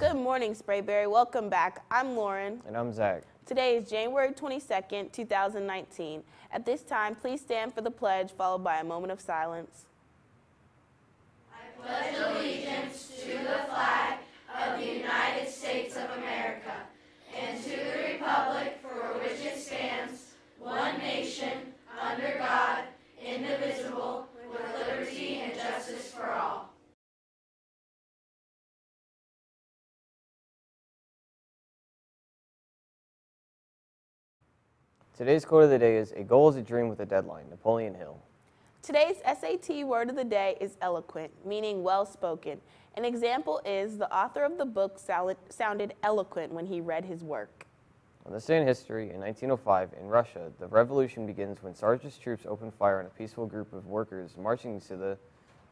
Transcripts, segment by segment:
Good morning, Sprayberry. Welcome back. I'm Lauren. And I'm Zach. Today is January 22nd, 2019. At this time, please stand for the pledge, followed by a moment of silence. I pledge allegiance to the flag of the United States of America and to the republic for which it stands, one nation, under God, indivisible, with liberty and justice for all. Today's quote of the day is, "A goal is a dream with a deadline." Napoleon Hill. Today's SAT word of the day is eloquent, meaning well-spoken. An example is the author of the book sounded eloquent when he read his work. On this day in history, in 1905, in Russia, the revolution begins when Tsarist troops open fire on a peaceful group of workers marching to the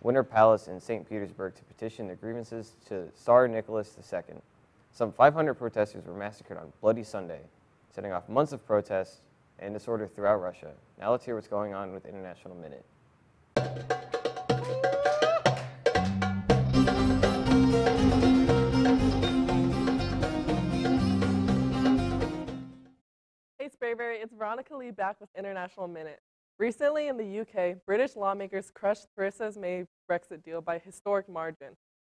Winter Palace in St. Petersburg to petition their grievances to Tsar Nicholas II. Some 500 protesters were massacred on Bloody Sunday, setting off months of protests and disorder throughout Russia. Now let's hear what's going on with International Minute. Hey Sprayberry, it's Veronica Lee back with International Minute. Recently in the UK, British lawmakers crushed Theresa May's Brexit deal by a historic margin.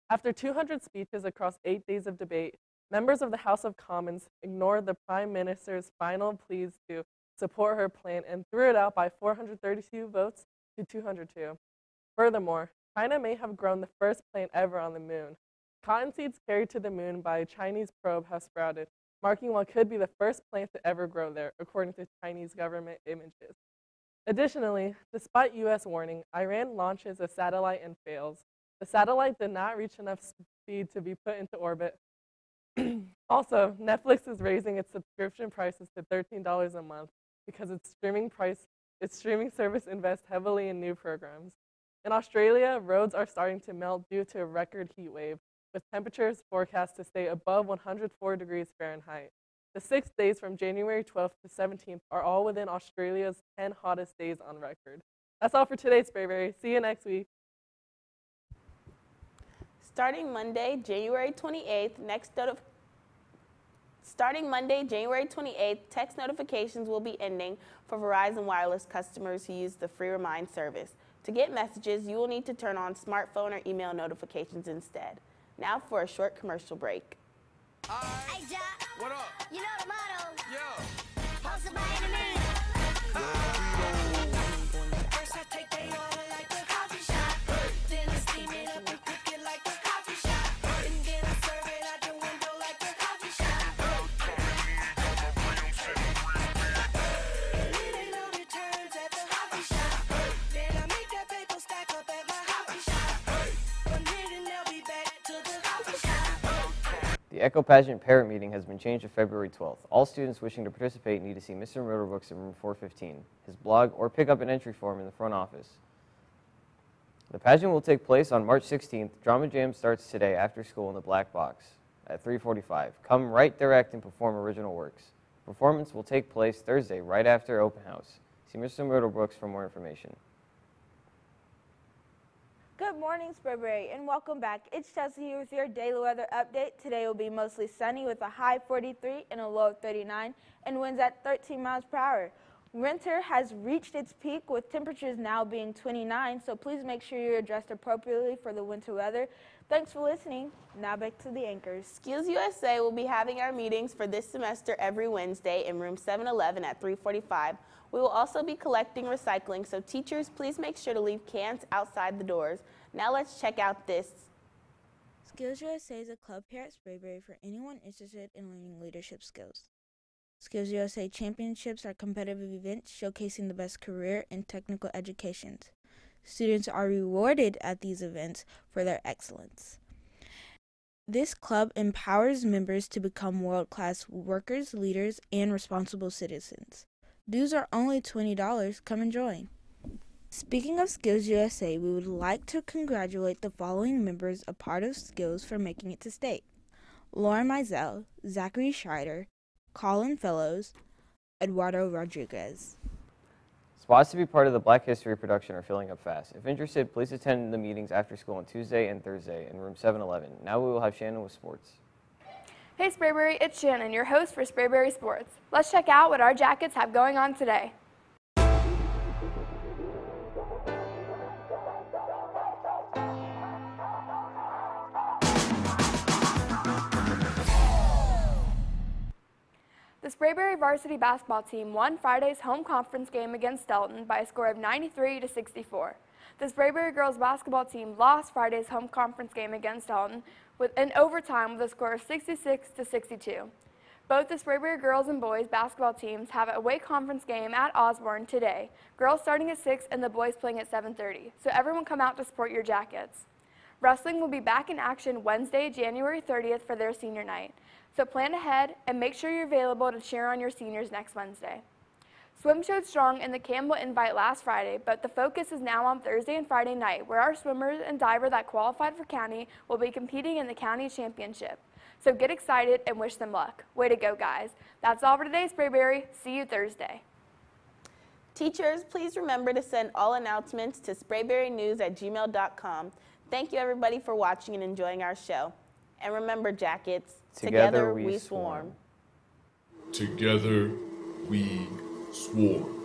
After 200 speeches across 8 days of debate, members of the House of Commons ignored the Prime Minister's final pleas to support her plan and threw it out by 432 votes to 202. Furthermore, China may have grown the first plant ever on the moon. Cotton seeds carried to the moon by a Chinese probe have sprouted, marking what could be the first plant to ever grow there, according to Chinese government images. Additionally, despite U.S. warning, Iran launches a satellite and fails. The satellite did not reach enough speed to be put into orbit. Also, Netflix is raising its subscription prices to $13 a month because its streaming service invests heavily in new programs. In Australia, roads are starting to melt due to a record heat wave, with temperatures forecast to stay above 104 degrees Fahrenheit. The 6 days from January 12th to 17th are all within Australia's 10 hottest days on record. That's all for today, Sprayberry. See you next week. Starting Monday, January 28th, text notifications will be ending for Verizon Wireless customers who use the free Remind service. To get messages, you will need to turn on smartphone or email notifications instead. Now for a short commercial break. Hey, Jack. What up? You know the motto. Yo. Hustle by any means. First I take they order like a coffee shop. Then I steam it up and cook it like a coffee shop. And then I serve it out the window like a coffee shop. And it ain't no returns at the coffee shop. Then I make that paper stack up at my coffee shop. One hit and they'll be back to the coffee shop. The Echo Pageant parent meeting has been changed to February 12th. All students wishing to participate need to see Mr. Motorbooks in room 415, his blog, or pick up an entry form in the front office. The pageant will take place on March 16th. Drama Jam starts today after school in the Black Box at 3:45. Come write, direct, and perform original works. Performance will take place Thursday right after open house. See Mr. Motorbooks for more information. Good morning, Sprayberry, and welcome back. It's Chelsea here with your daily weather update. Today will be mostly sunny with a high 43 and a low of 39 and winds at 13 miles per hour. Winter has reached its peak with temperatures now being 29, so please make sure you're dressed appropriately for the winter weather. Thanks for listening. Now back to the anchors. SkillsUSA will be having our meetings for this semester every Wednesday in room 711 at 3:45. We will also be collecting recycling, so teachers, please make sure to leave cans outside the doors. Now let's check out this. SkillsUSA is a club here at Sprayberry for anyone interested in learning leadership skills. SkillsUSA Championships are competitive events showcasing the best career and technical educations. Students are rewarded at these events for their excellence. This club empowers members to become world-class workers, leaders, and responsible citizens. Dues are only $20. Come and join. Speaking of SkillsUSA, we would like to congratulate the following members a part of Skills for making it to state: Lauren Mizell, Zachary Schreider, Colin Fellows, Eduardo Rodriguez. Spots to be part of the Black History production are filling up fast. If interested, please attend the meetings after school on Tuesday and Thursday in room 711. Now we will have Shannon with sports. Hey Sprayberry, it's Shannon, your host for Sprayberry Sports. Let's check out what our Jackets have going on today. The Sprayberry varsity basketball team won Friday's home conference game against Delton by a score of 93-64. The Sprayberry girls basketball team lost Friday's home conference game against Delton in overtime with a score of 66-62. Both the Sprayberry girls and boys basketball teams have an away conference game at Osborne today, girls starting at 6 and the boys playing at 7:30, so everyone come out to support your Jackets. Wrestling will be back in action Wednesday, January 30th for their senior night. So plan ahead and make sure you're available to cheer on your seniors next Wednesday. Swim showed strong in the Campbell Invite last Friday, but the focus is now on Thursday and Friday night, where our swimmers and diver that qualified for county will be competing in the county championship. So get excited and wish them luck. Way to go, guys. That's all for today, Sprayberry. See you Thursday. Teachers, please remember to send all announcements to sprayberrynews@gmail.com. Thank you, everybody, for watching and enjoying our show. And remember, Jackets, together we swarm. Together we swarm.